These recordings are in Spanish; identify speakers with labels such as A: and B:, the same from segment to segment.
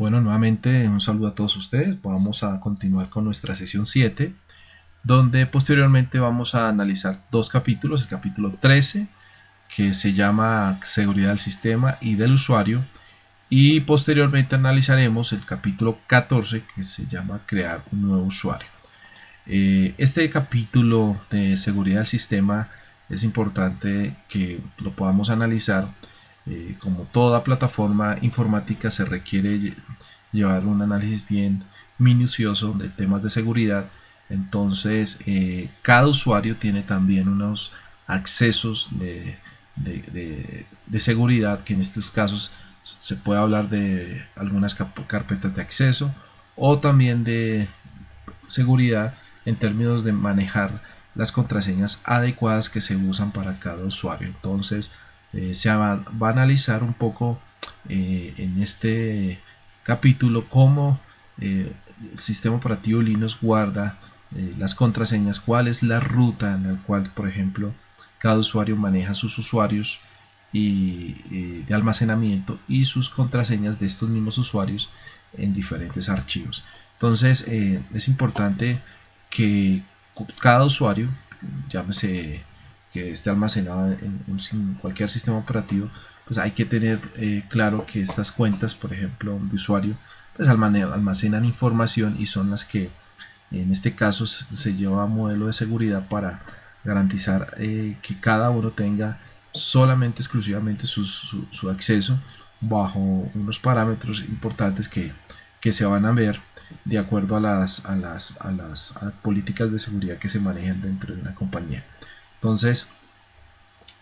A: Bueno, nuevamente un saludo a todos ustedes. Vamos a continuar con nuestra sesión 7, donde posteriormente vamos a analizar dos capítulos. El capítulo 13, que se llama Seguridad del sistema y del usuario, y posteriormente analizaremos el capítulo 14, que se llama Crear un nuevo usuario. Este capítulo de seguridad del sistema es importante que lo podamos analizar. Como toda plataforma informática se requiere llevar un análisis bien minucioso de temas de seguridad. Entonces cada usuario tiene también unos accesos de seguridad, que en estos casos se puede hablar de algunas carpetas de acceso o también de seguridad en términos de manejar las contraseñas adecuadas que se usan para cada usuario. Entonces se va a analizar un poco en este capítulo cómo el sistema operativo Linux guarda las contraseñas, cuál es la ruta en la cual, por ejemplo, cada usuario maneja sus usuarios de almacenamiento y sus contraseñas de estos mismos usuarios en diferentes archivos. Entonces es importante que cada usuario, llámese que esté almacenado en cualquier sistema operativo, pues hay que tener claro que estas cuentas, por ejemplo, de usuario, pues almacenan información y son las que en este caso se lleva a modelo de seguridad para garantizar que cada uno tenga solamente, exclusivamente su acceso bajo unos parámetros importantes que se van a ver de acuerdo a las políticas de seguridad que se manejan dentro de una compañía. Entonces,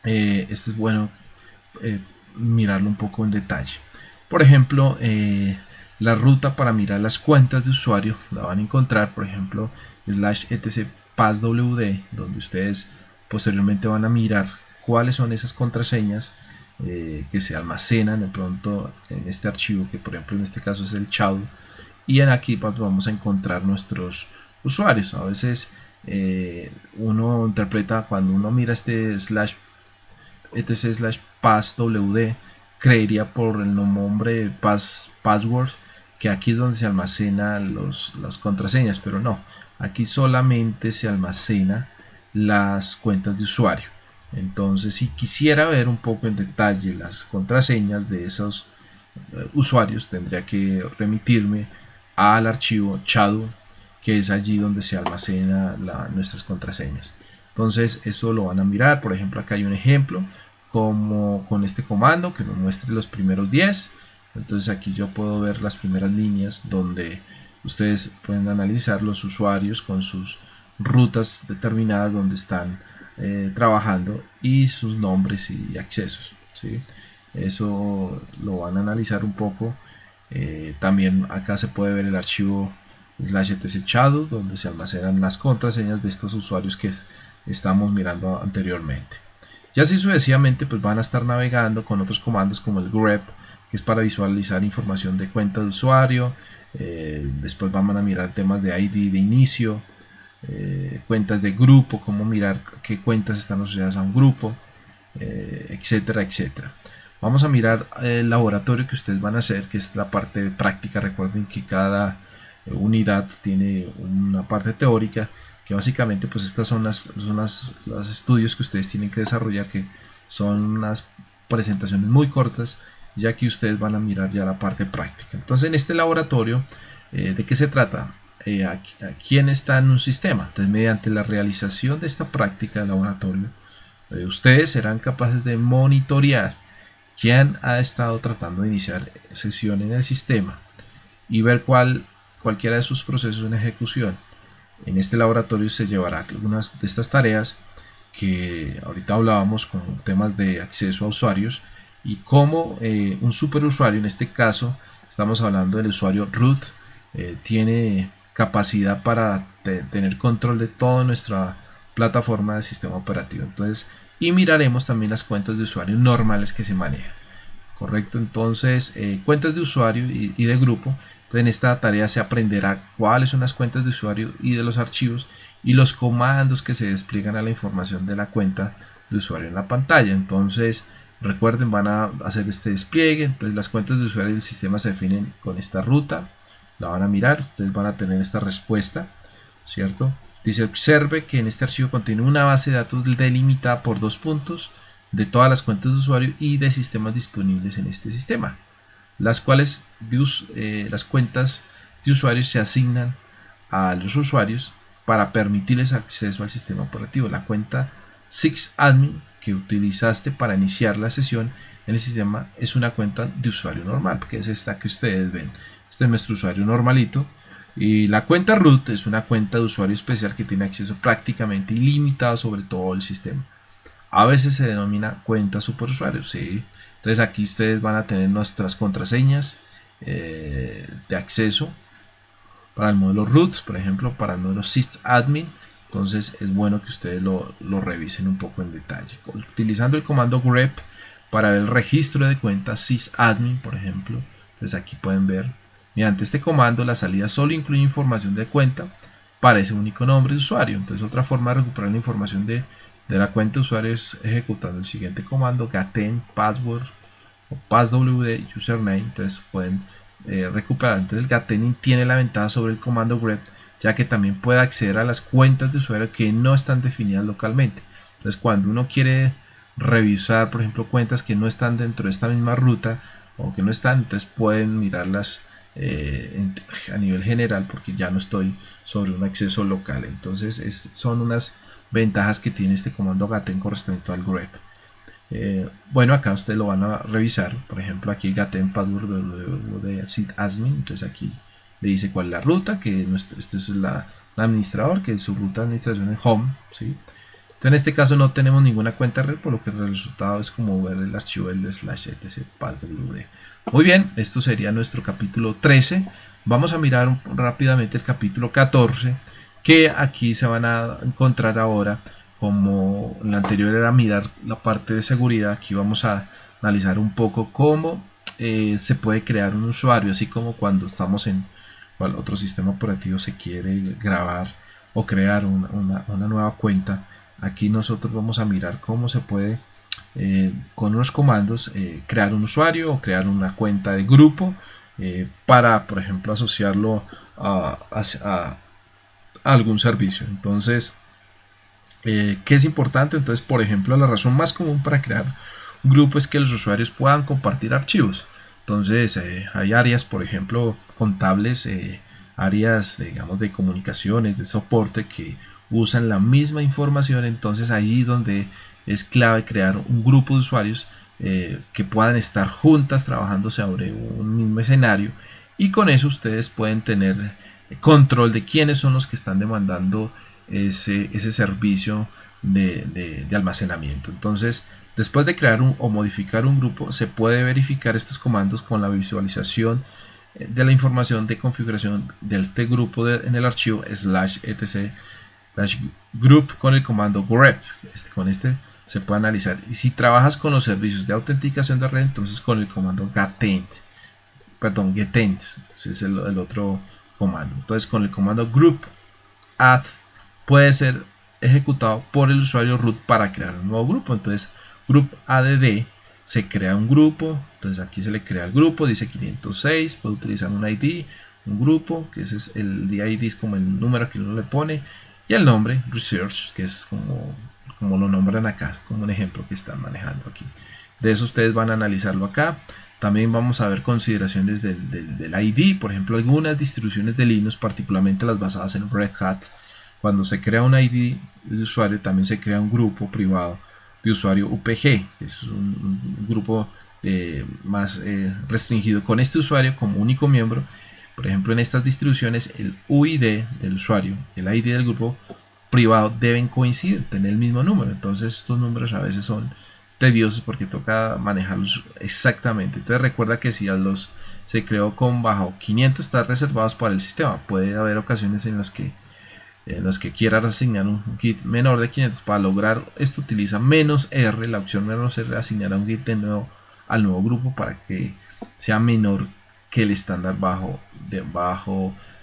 A: esto es bueno mirarlo un poco en detalle. Por ejemplo, la ruta para mirar las cuentas de usuario la van a encontrar, por ejemplo, /etc passwd, donde ustedes posteriormente van a mirar cuáles son esas contraseñas que se almacenan de pronto en este archivo, que por ejemplo en este caso es el chado, y en aquí vamos a encontrar nuestros usuarios. A veces uno interpreta, cuando uno mira este /etc/passwd, creería por el nombre password que aquí es donde se almacenan las contraseñas, pero no, aquí solamente se almacena las cuentas de usuario. Entonces, si quisiera ver un poco en detalle las contraseñas de esos usuarios, tendría que remitirme al archivo chado, que es allí donde se almacena nuestras contraseñas. Entonces eso lo van a mirar. Por ejemplo, acá hay un ejemplo como con este comando que nos muestre los primeros 10. Entonces aquí yo puedo ver las primeras líneas donde ustedes pueden analizar los usuarios con sus rutas determinadas donde están trabajando y sus nombres y accesos, ¿sí? Eso lo van a analizar un poco. También acá se puede ver el archivo /etc shadow, donde se almacenan las contraseñas de estos usuarios que estamos mirando anteriormente. Ya así sucesivamente, pues van a estar navegando con otros comandos como el grep, que es para visualizar información de cuenta de usuario. Después van a mirar temas de ID de inicio, cuentas de grupo, cómo mirar qué cuentas están asociadas a un grupo, etcétera, etcétera. Vamos a mirar el laboratorio que ustedes van a hacer, que es la parte práctica. Recuerden que cada unidad tiene una parte teórica, que básicamente pues estas son los estudios que ustedes tienen que desarrollar, que son unas presentaciones muy cortas, ya que ustedes van a mirar ya la parte práctica. Entonces, en este laboratorio, ¿de qué se trata? ¿Quién está en un sistema? Entonces, mediante la realización de esta práctica de laboratorio, ustedes serán capaces de monitorear quién ha estado tratando de iniciar sesión en el sistema y ver cualquiera de sus procesos en ejecución. En este laboratorio se llevará algunas de estas tareas que ahorita hablábamos, con temas de acceso a usuarios y cómo un superusuario, en este caso estamos hablando del usuario root, tiene capacidad para tener control de toda nuestra plataforma de sistema operativo. Entonces, y miraremos también las cuentas de usuario normales que se manejan. Correcto, entonces cuentas de usuario y de grupo. Entonces, en esta tarea se aprenderá cuáles son las cuentas de usuario y de los archivos y los comandos que se despliegan a la información de la cuenta de usuario en la pantalla. Entonces Recuerden, van a hacer este despliegue. Entonces las cuentas de usuario del sistema se definen con esta ruta. La van a mirar, ustedes van a tener esta respuesta, ¿cierto? Dice: observe que en este archivo contiene una base de datos delimitada por 2 puntos de todas las cuentas de usuario y de sistemas disponibles en este sistema, las cuales las cuentas de usuarios se asignan a los usuarios para permitirles acceso al sistema operativo. La cuenta sysadmin que utilizaste para iniciar la sesión en el sistema es una cuenta de usuario normal, porque es esta que ustedes ven. Este es nuestro usuario normalito. Y la cuenta root es una cuenta de usuario especial que tiene acceso prácticamente ilimitado sobre todo el sistema. A veces se denomina cuenta superusuario, ¿sí? Entonces aquí ustedes van a tener nuestras contraseñas de acceso para el modelo root, por ejemplo, para el modelo sysadmin. Entonces es bueno que ustedes lo revisen un poco en detalle. Utilizando el comando grep para ver el registro de cuentas sysadmin, por ejemplo. Entonces aquí pueden ver, mediante este comando, la salida solo incluye información de cuenta para ese único nombre de usuario. Entonces otra forma de recuperar la información de la cuenta de usuario es ejecutando el siguiente comando: gaten password o passwd username. Entonces pueden recuperar. Entonces el gatening tiene la ventaja sobre el comando grep, ya que también puede acceder a las cuentas de usuario que no están definidas localmente. Entonces cuando uno quiere revisar, por ejemplo, cuentas que no están dentro de esta misma ruta o que no están, entonces pueden mirarlas a nivel general, porque ya no estoy sobre un acceso local. Entonces son unas ventajas que tiene este comando gaten con respecto al grep. Bueno, acá ustedes lo van a revisar. Por ejemplo, aquí gaten password de sysadmin. Entonces aquí le dice cuál es la ruta, que este es el administrador, que su ruta de administración es home, ¿sí? Entonces en este caso no tenemos ninguna cuenta red, por lo que el resultado es como ver el archivo del /etc passwd. Muy bien, esto sería nuestro capítulo 13. Vamos a mirar rápidamente el capítulo 14, que aquí se van a encontrar ahora. Como en la anterior era mirar la parte de seguridad, aquí vamos a analizar un poco cómo se puede crear un usuario, así como cuando estamos en otro sistema operativo se quiere grabar o crear una nueva cuenta. Aquí nosotros vamos a mirar cómo se puede con unos comandos crear un usuario o crear una cuenta de grupo para, por ejemplo, asociarlo a algún servicio. Entonces, ¿qué es importante? Entonces, por ejemplo, la razón más común para crear un grupo es que los usuarios puedan compartir archivos. Entonces, hay áreas, por ejemplo, contables, áreas, digamos, de comunicaciones, de soporte, que usan la misma información. Entonces, ahí donde es clave crear un grupo de usuarios que puedan estar juntas trabajando sobre un mismo escenario, y con eso ustedes pueden tener control de quiénes son los que están demandando ese servicio de almacenamiento. Entonces, después de crear o modificar un grupo, se puede verificar estos comandos con la visualización de la información de configuración de este grupo en el archivo /etc /group con el comando grep. Con este se puede analizar. Y si trabajas con los servicios de autenticación de red, entonces con el comando gatent, ese es el otro comando. Entonces con el comando group add puede ser ejecutado por el usuario root para crear un nuevo grupo. Entonces group add se crea un grupo. Entonces aquí se le crea el grupo, dice 506, puede utilizar un ID, un grupo, que ese es el ID, es como el número que uno le pone, y el nombre research, que es como lo nombran acá, es como un ejemplo que están manejando aquí. De eso ustedes van a analizarlo acá. También vamos a ver consideraciones del ID. Por ejemplo, algunas distribuciones de Linux, particularmente las basadas en Red Hat, cuando se crea un ID de usuario, también se crea un grupo privado de usuario UPG, que es un grupo más restringido con este usuario como único miembro. Por ejemplo, en estas distribuciones, el UID del usuario, el ID del grupo privado deben coincidir, tener el mismo número. Entonces estos números a veces son tediosos porque toca manejarlos exactamente. Entonces recuerda que si se creó con bajo 500, están reservados para el sistema. Puede haber ocasiones en las que quieras asignar un git menor de 500. Para lograr esto utiliza -R, la opción -R, asignará un git al nuevo grupo para que sea menor que el estándar bajo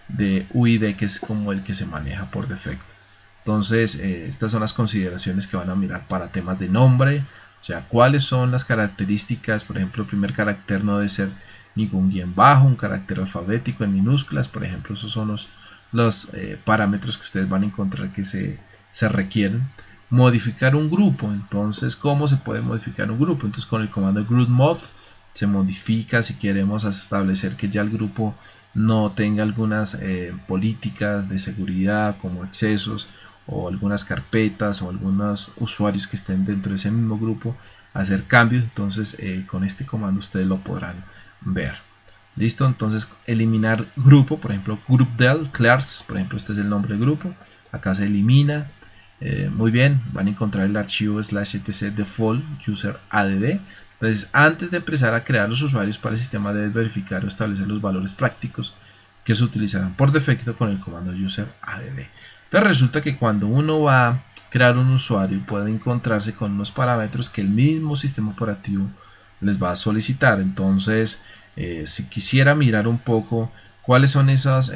A: de UID, que es como el que se maneja por defecto. Entonces estas son las consideraciones que van a mirar para temas de nombre,
B: O sea, cuáles son las características. Por ejemplo, el primer carácter no debe ser ningún guión bajo, un carácter alfabético en minúsculas. Por ejemplo, esos son los parámetros que ustedes van a encontrar que se requieren. Modificar un grupo. Entonces, ¿cómo se puede modificar un grupo? Entonces, con el comando groupMod se modifica si queremos establecer que ya el grupo no tenga algunas políticas de seguridad como accesos o algunas carpetas o algunos usuarios que estén dentro de ese mismo grupo, hacer cambios. Entonces con este comando ustedes lo podrán ver. Listo, entonces eliminar grupo, por ejemplo groupdel class, por ejemplo este es el nombre del grupo, acá se elimina. Muy bien, van a encontrar el archivo /etc default user add. Entonces, antes de empezar a crear los usuarios para el sistema, debes verificar o establecer los valores prácticos que se utilizarán por defecto con el comando user add. Entonces, resulta que cuando uno va a crear un usuario, puede encontrarse con unos parámetros que el mismo sistema operativo les va a solicitar. Entonces, si quisiera mirar un poco cuáles son esas,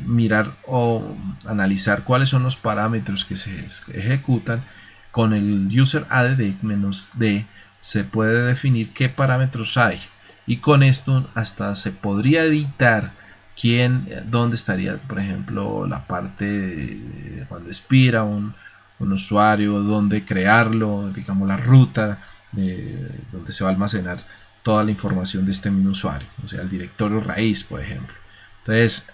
B: mirar o analizar cuáles son los parámetros que se ejecutan, con el user add-d se puede definir qué parámetros hay, y con esto hasta se podría editar dónde estaría, por ejemplo, la parte de cuando expira un usuario, dónde crearlo, digamos la ruta donde se va a almacenar toda la información de este mismo usuario, o sea el directorio raíz, por ejemplo. Entonces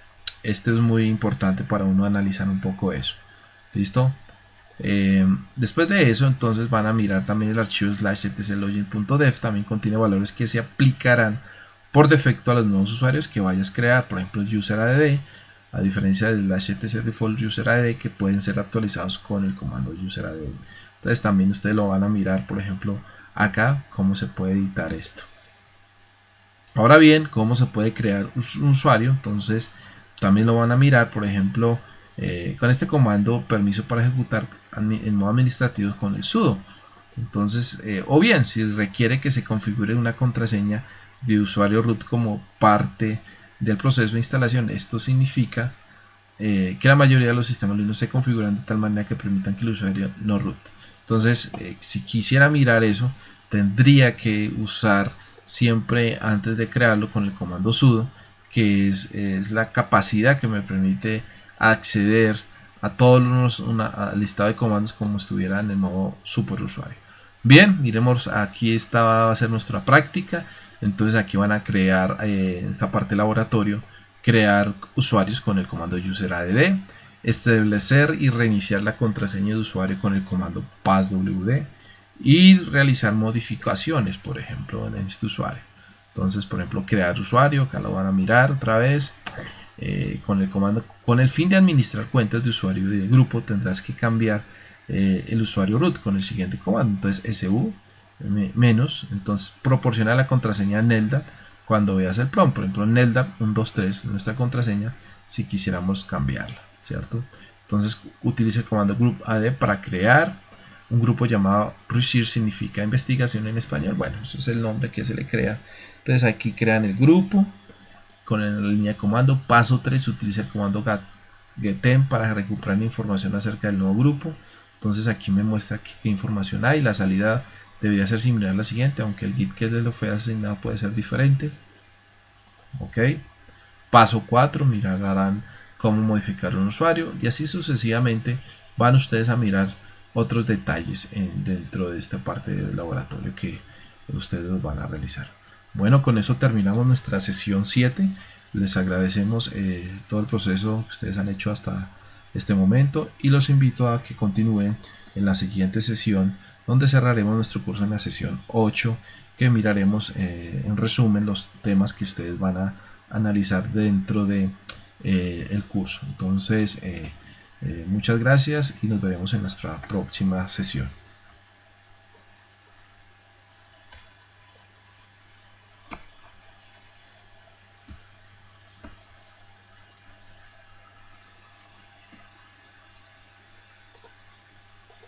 B: este es muy importante para uno analizar un poco eso. ¿Listo? Después de eso, entonces van a mirar también el archivo /etclogin.dev. También contiene valores que se aplicarán por defecto a los nuevos usuarios que vayas a crear. Por ejemplo, user add, a diferencia del /etc default user add, que pueden ser actualizados con el comando user add. Entonces también ustedes lo van a mirar, por ejemplo, acá cómo se puede editar esto. Ahora bien, cómo se puede crear un usuario. Entonces también lo van a mirar, por ejemplo, con este comando permiso para ejecutar en modo administrativo con el sudo. Entonces, o bien si requiere que se configure una contraseña de usuario root como parte del proceso de instalación. Esto significa que la mayoría de los sistemas Linux se configuran de tal manera que permitan que el usuario no root. Entonces, si quisiera mirar eso, tendría que usar siempre, antes de crearlo, con el comando sudo, que es la capacidad que me permite acceder a todos al listado de comandos como estuviera en el modo superusuario. Bien, miremos, aquí va a ser nuestra práctica. Entonces aquí van a crear esta parte laboratorio, crear usuarios con el comando user add, establecer y reiniciar la contraseña de usuario con el comando passwd, y realizar modificaciones, por ejemplo, en este usuario. Entonces, por ejemplo, crear usuario, acá lo van a mirar otra vez. Con el comando, con el fin de administrar cuentas de usuario y de grupo, tendrás que cambiar el usuario root con el siguiente comando. Entonces su menos, entonces proporciona la contraseña neldat cuando veas el prompt. Por ejemplo, neldat 123 nuestra contraseña si quisiéramos cambiarla, ¿cierto? Entonces utiliza el comando group add para crear un grupo llamado research, significa investigación en español. Bueno, ese es el nombre que se le crea. Entonces aquí crean el grupo con la línea de comando. Paso 3, utiliza el comando getem para recuperar la información acerca del nuevo grupo. Entonces aquí me muestra qué información hay. La salida debería ser similar a la siguiente, aunque el git que le fue asignado puede ser diferente. Ok. Paso 4, mirarán cómo modificar un usuario, y así sucesivamente van ustedes a mirar otros detalles dentro de esta parte del laboratorio que ustedes van a realizar. Bueno, con eso terminamos nuestra sesión 7. Les agradecemos todo el proceso que ustedes han hecho hasta este momento, y los invito a que continúen en la siguiente sesión, donde cerraremos nuestro curso en la sesión 8, que miraremos en resumen los temas que ustedes van a analizar dentro de el curso. Entonces, muchas gracias y nos veremos en nuestra próxima sesión.